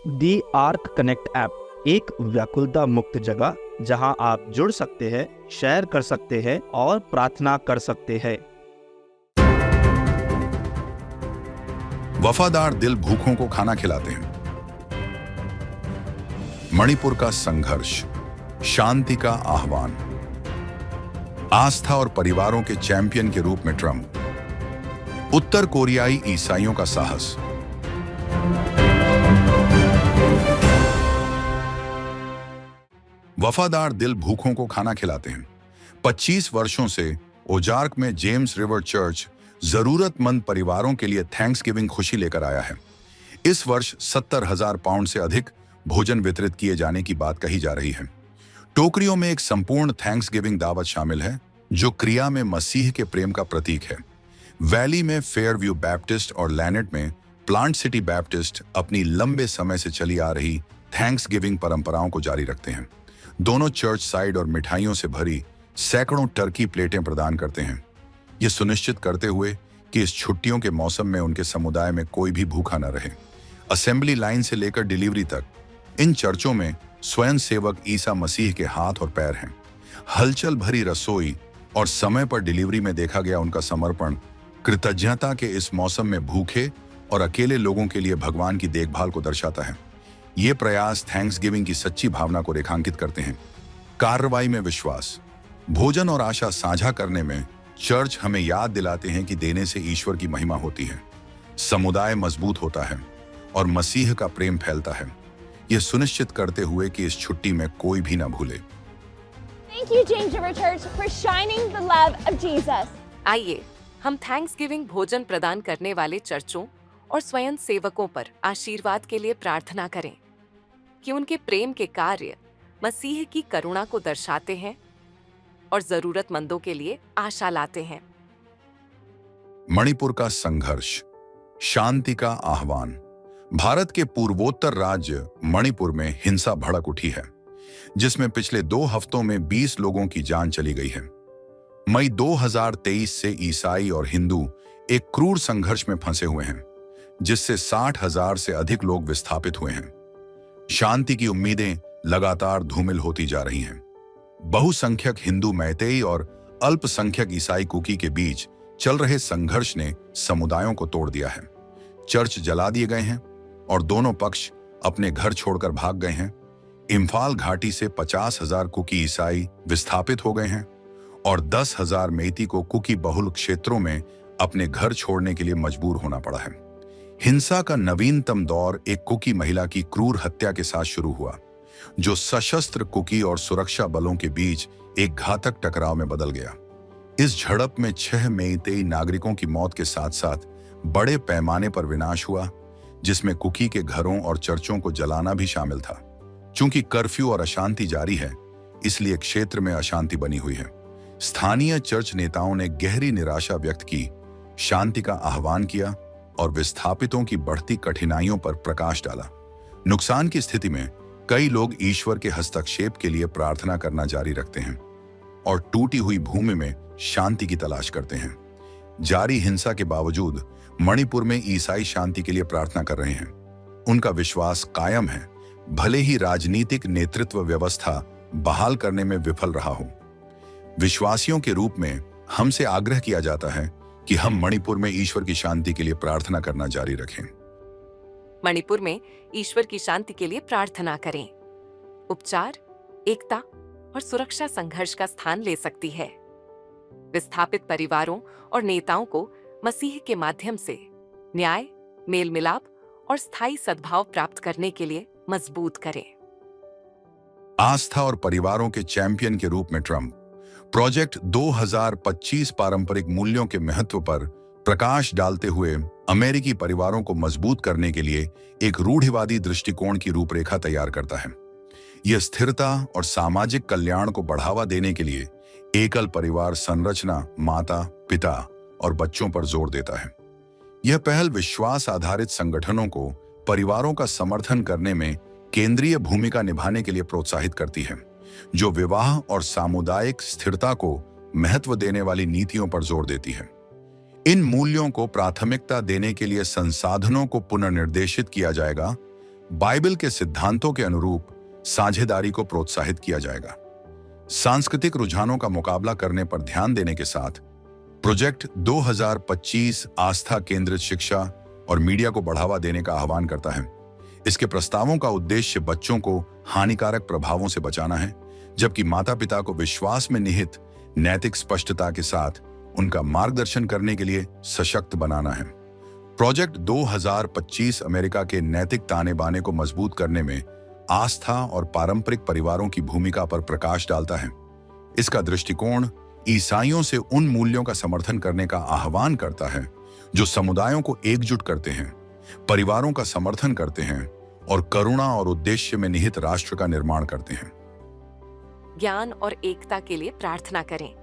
दी arc connect app एक व्याकुलता मुक्त जगह जहां आप जुड़ सकते हैं, शेयर कर सकते हैं और प्रार्थना कर सकते हैं। वफादार दिल भूखों को खाना खिलाते हैं। मणिपुर का संघर्ष, शांति का आह्वान, आस्था और परिवारों के चैंपियन के रूप में ट्रंप, उत्तर कोरियाई ईसाइयों का साहस। वफादार दिल भूखों को खाना खिलाते हैं। 25 वर्षों से ओजार्क में जेम्स रिवर चर्च जरूरतमंद परिवारों के लिए थैंक्सगिविंग खुशी लेकर आया है। इस वर्ष 70,000 पाउंड से अधिक भोजन वितरित किए जाने की बात कही जा रही है। टोकरियों में एक संपूर्ण थैंक्सगिविंग दावत शामिल है, जो क्रिया में मसीह के प्रेम का प्रतीक है। वैली में फेयरव्यू बैप्टिस्ट और लैनेट में प्लांट सिटी बैप्टिस्ट अपनी लंबे समय से चली आ रही थैंक्सगिविंग परंपराओं को जारी रखते हैं। दोनों चर्च साइड और मिठाइयों से भरी सैकड़ों टर्की प्लेटें प्रदान करते हैं, ये सुनिश्चित करते हुए कि इस छुट्टियों के मौसम में उनके समुदाय में कोई भी भूखा न रहे। असेंबली लाइन से लेकर डिलीवरी तक इन चर्चों में स्वयं सेवक ईसा मसीह के हाथ और पैर हैं। हलचल भरी रसोई और समय पर डिलीवरी में देखा गया उनका समर्पण कृतज्ञता के इस मौसम में भूखे और अकेले लोगों के लिए भगवान की देखभाल को दर्शाता है। ये प्रयास थैंक्सगिविंग की सच्ची भावना को रेखांकित करते हैं। कार्रवाई में विश्वास, भोजन और आशा साझा करने में चर्च हमें याद दिलाते हैं कि देने से ईश्वर की महिमा होती है, समुदाय मजबूत होता है और मसीह का प्रेम फैलता है, यह सुनिश्चित करते हुए कि इस छुट्टी में कोई भी न भूले। Thank you, James River Church, for shining the love of Jesus. आइए हम थैंक्सगिविंग भोजन प्रदान करने वाले चर्चों और स्वयं सेवकों पर आशीर्वाद के लिए प्रार्थना करें कि उनके प्रेम के कार्य मसीह की करुणा को दर्शाते हैं और जरूरतमंदों के लिए आशा लाते हैं। मणिपुर का संघर्ष, शांति का आह्वान। भारत के पूर्वोत्तर राज्य मणिपुर में हिंसा भड़क उठी है, जिसमें पिछले 2 हफ्तों में 20 लोगों की जान चली गई है। मई 2023 से ईसाई और हिंदू एक क्रूर संघर्ष में फंसे हुए हैं, जिससे 60,000 से अधिक लोग विस्थापित हुए हैं। शांति की उम्मीदें लगातार धूमिल होती जा रही हैं। बहुसंख्यक हिंदू मैतेई और अल्पसंख्यक ईसाई कुकी के बीच चल रहे संघर्ष ने समुदायों को तोड़ दिया है। चर्च जला दिए गए हैं और दोनों पक्ष अपने घर छोड़कर भाग गए हैं। इम्फाल घाटी से 50,000 कुकी ईसाई विस्थापित हो गए हैं और 10,000 मेइती को कुकी बहुल क्षेत्रों में अपने घर छोड़ने के लिए मजबूर होना पड़ा है। हिंसा का नवीनतम दौर एक कुकी महिला की क्रूर हत्या के साथ शुरू हुआ, जो सशस्त्र कुकी और सुरक्षा बलों के बीच एक घातक टकराव में बदल गया। इस झड़प में 6 मेइतेई नागरिकों की मौत के साथ साथ बड़े पैमाने पर विनाश हुआ, जिसमें कुकी के घरों और चर्चों को जलाना भी शामिल था। चूंकि कर्फ्यू और अशांति जारी है, इसलिए क्षेत्र में अशांति बनी हुई है। स्थानीय चर्च नेताओं ने गहरी निराशा व्यक्त की, शांति का आह्वान किया और विस्थापितों की बढ़ती कठिनाइयों पर प्रकाश डाला। नुकसान की स्थिति में कई लोग ईश्वर के हस्तक्षेप के लिए प्रार्थना करना जारी रखते हैं और टूटी हुई भूमि में शांति की तलाश करते हैं। जारी हिंसा के बावजूद मणिपुर में ईसाई शांति के लिए प्रार्थना कर रहे हैं। उनका विश्वास कायम है, भले ही राजनीतिक नेतृत्व व्यवस्था बहाल करने में विफल रहा हो। विश्वासियों के रूप में हमसे आग्रह किया जाता है कि हम मणिपुर में ईश्वर की शांति के लिए प्रार्थना करना जारी रखें। मणिपुर में ईश्वर की शांति के लिए प्रार्थना करें। उपचार, एकता और सुरक्षा संघर्ष का स्थान ले सकती है। विस्थापित परिवारों और नेताओं को मसीह के माध्यम से न्याय, मेल मिलाप और स्थायी सद्भाव प्राप्त करने के लिए मजबूत करें। आस्था और परिवारों के चैंपियन के रूप में ट्रंप प्रोजेक्ट 2025 पारंपरिक मूल्यों के महत्व पर प्रकाश डालते हुए अमेरिकी परिवारों को मजबूत करने के लिए एक रूढ़िवादी दृष्टिकोण की रूपरेखा तैयार करता है। यह स्थिरता और सामाजिक कल्याण को बढ़ावा देने के लिए एकल परिवार संरचना, माता, पिता और बच्चों पर जोर देता है। यह पहल विश्वास आधारित संगठनों को परिवारों का समर्थन करने में केंद्रीय भूमिका निभाने के लिए प्रोत्साहित करती है, जो विवाह और सामुदायिक स्थिरता को महत्व देने वाली नीतियों पर जोर देती है। इन मूल्यों को प्राथमिकता देने के लिए संसाधनों को पुनर्निर्देशित किया जाएगा, बाइबल के सिद्धांतों के अनुरूप साझेदारी को प्रोत्साहित किया जाएगा। सांस्कृतिक रुझानों का मुकाबला करने पर ध्यान देने के साथ प्रोजेक्ट 2025 आस्था केंद्रित शिक्षा और मीडिया को बढ़ावा देने का आह्वान करता है। इसके प्रस्तावों का उद्देश्य बच्चों को हानिकारक प्रभावों से बचाना है, जबकि माता-पिता को विश्वास में निहित नैतिक स्पष्टता के साथ उनका मार्गदर्शन करने के लिए सशक्त बनाना है। प्रोजेक्ट 2025 अमेरिका के नैतिक ताने बाने को मजबूत करने में आस्था और पारंपरिक परिवारों की भूमिका पर प्रकाश डालता है। इसका दृष्टिकोण ईसाइयों से उन मूल्यों का समर्थन करने का आह्वान करता है जो समुदायों को एकजुट करते हैं, परिवारों का समर्थन करते हैं और करुणा और उद्देश्य में निहित राष्ट्र का निर्माण करते हैं। ज्ञान और एकता के लिए प्रार्थना करें,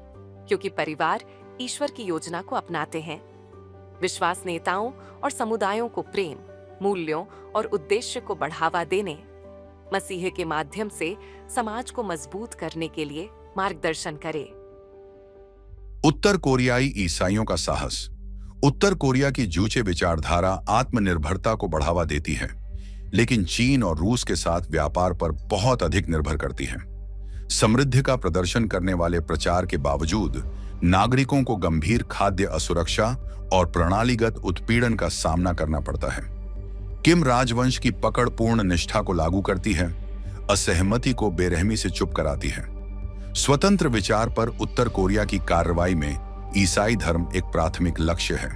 क्योंकि परिवार ईश्वर की योजना को अपनाते हैं। विश्वास नेताओं और समुदायों को प्रेम, मूल्यों और उद्देश्य को बढ़ावा देने, मसीह के माध्यम से समाज को मजबूत करने के लिए मार्गदर्शन करें। उत्तर कोरियाई ईसाइयों का साहस। उत्तर कोरिया की जूचे विचारधारा आत्मनिर्भरता को बढ़ावा देती है, लेकिन चीन और रूस के साथ व्यापार पर बहुत अधिक निर्भर करती है। समृद्धि का प्रदर्शन करने वाले प्रचार के बावजूद नागरिकों को गंभीर खाद्य असुरक्षा और प्रणालीगत उत्पीड़न का सामना करना पड़ता है। किम राजवंश की पकड़ पूर्ण निष्ठा को लागू करती है, असहमति को बेरहमी से चुप कराती है। स्वतंत्र विचार पर उत्तर कोरिया की कार्रवाई में ईसाई धर्म एक प्राथमिक लक्ष्य है।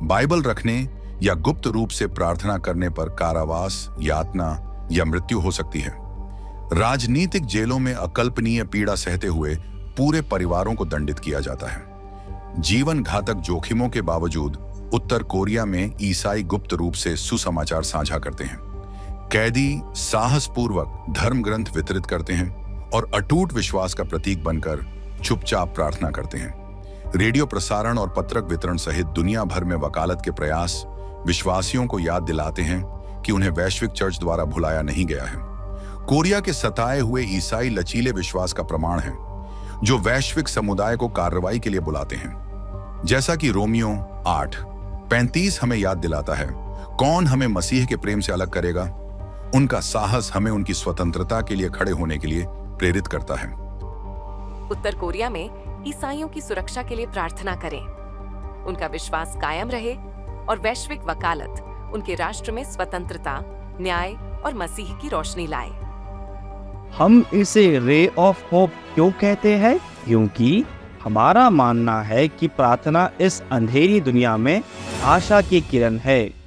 बाइबल रखने या गुप्त रूप से प्रार्थना करने पर कारावास, यातना या मृत्यु हो सकती है। राजनीतिक जेलों में अकल्पनीय पीड़ा सहते हुए पूरे परिवारों को दंडित किया जाता है। जीवन घातक जोखिमों के बावजूद उत्तर कोरिया में ईसाई गुप्त रूप से सुसमाचार साझा करते हैं। कैदी साहसपूर्वक धर्म ग्रंथ वितरित करते हैं और अटूट विश्वास का प्रतीक बनकर चुपचाप प्रार्थना करते हैं। रेडियो प्रसारण और पत्रक वितरण सहित दुनिया भर में वकालत के प्रयास विश्वासियों को याद दिलाते हैं कि उन्हें वैश्विक चर्च द्वारा भुलाया नहीं गया है। कोरिया के सताए हुए ईसाई लचीले विश्वास का प्रमाण है, जो वैश्विक समुदाय को कार्रवाई के लिए बुलाते हैं। जैसा कि रोमियो 8:35 हमें याद दिलाता है, कौन हमें मसीह के प्रेम से अलग करेगा? उनका साहस हमें उनकी स्वतंत्रता के लिए खड़े होने के लिए प्रेरित करता है। उत्तर कोरिया में ईसाइयों की सुरक्षा के लिए प्रार्थना करें। उनका विश्वास कायम रहे और वैश्विक वकालत उनके राष्ट्र में स्वतंत्रता, न्याय और मसीह की रोशनी लाए। हम इसे रे ऑफ होप क्यों कहते हैं? क्योंकि हमारा मानना है कि प्रार्थना इस अंधेरी दुनिया में आशा की किरण है।